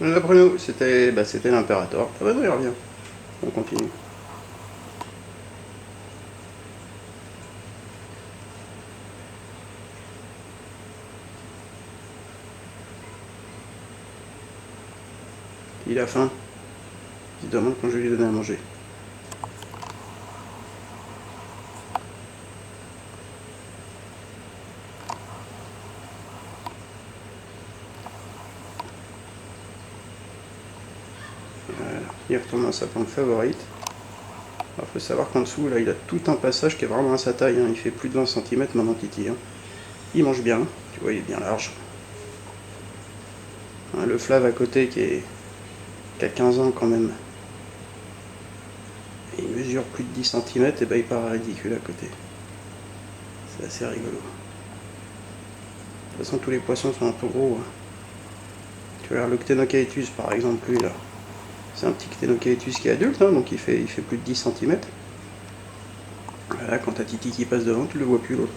Là, Bruno, c'était l'impérator. Ah bah non, il revient. On continue. Il a faim. Il se demande quand je vais lui donner à manger. Voilà. Il retourne dans sa plante favorite. Alors, faut savoir qu'en dessous, là, il a tout un passage qui est vraiment à sa taille. Hein. Il fait plus de 20 cm maintenant Titi. Hein. Il mange bien. Tu vois, il est bien large. Hein, le Flav à côté qui a 15 ans quand même. Et il mesure plus de 10 cm, et ben il paraît ridicule à côté. C'est assez rigolo. De toute façon, tous les poissons sont un peu gros. Hein. Tu vois, le Ctenochaetus par exemple, lui là. C'est un petit Ctenochaetus qui est adulte, hein, donc il fait plus de 10 cm. Voilà, quand t'as Titi qui passe devant, tu le vois plus l'autre.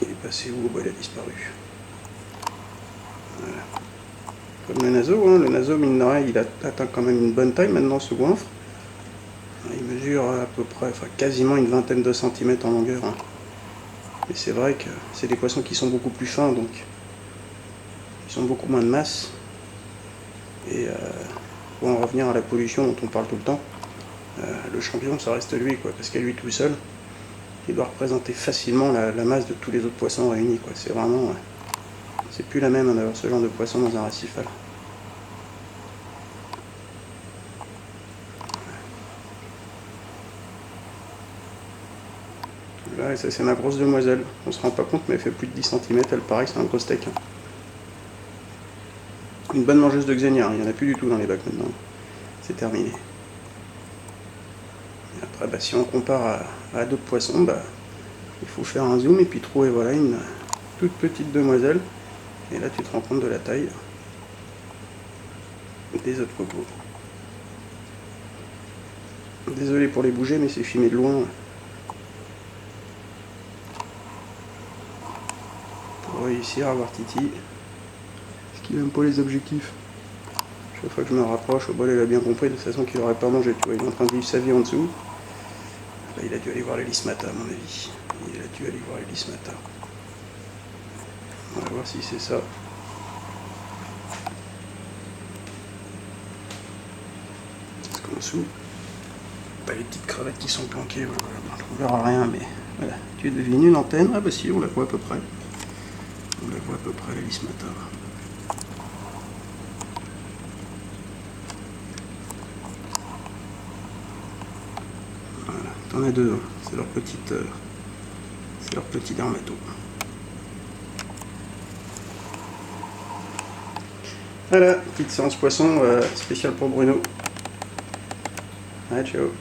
Il est passé où? Bah, il a disparu. Voilà. Comme le naso, hein, le naso, mine de rien, il atteint quand même une bonne taille maintenant, ce goinfre. Il mesure à peu près, enfin quasiment une vingtaine de centimètres en longueur. Hein. Et c'est vrai que c'est des poissons qui sont beaucoup plus fins, donc ils ont beaucoup moins de masse. Et pour en revenir à la pollution dont on parle tout le temps, le champion, ça reste lui, quoi, parce qu'à lui tout seul, il doit représenter facilement la masse de tous les autres poissons réunis, quoi. C'est vraiment, c'est plus la même d'avoir ce genre de poisson dans un récifal. Là, ça c'est ma grosse demoiselle. On se rend pas compte, mais elle fait plus de 10 cm. Elle, pareil, c'est un gros steak. Hein. Une bonne mangeuse de xénia. Il n'y en a plus du tout dans les bacs maintenant. C'est terminé. Et après, bah, si on compare à d'autres poissons, bah, il faut faire un zoom et puis trouver voilà, une toute petite demoiselle. Et là, tu te rends compte de la taille des autres cocos. Désolé pour les bouger, mais c'est filmé de loin. Pour réussir à voir Titi. Parce qu'il n'aime pas les objectifs. Chaque fois que je me rapproche, au bol, il a bien compris de toute façon qu'il n'aurait pas mangé. Tu vois, il est en train de vivre sa vie en dessous. Là, il a dû aller voir les lismata, à mon avis. Il a dû aller voir les lismata. On va voir si c'est ça. Parce qu'en dessous, pas les petites crevettes qui sont planquées. Voilà, on verra rien, mais voilà. Tu devines une antenne. Ah bah si, on la voit à peu près. On la voit à peu près, la lismata. Voilà, t'en as deux. C'est leur petite... c'est leur petit dermato. Voilà, petite séance poisson spéciale pour Bruno. Allez, ciao.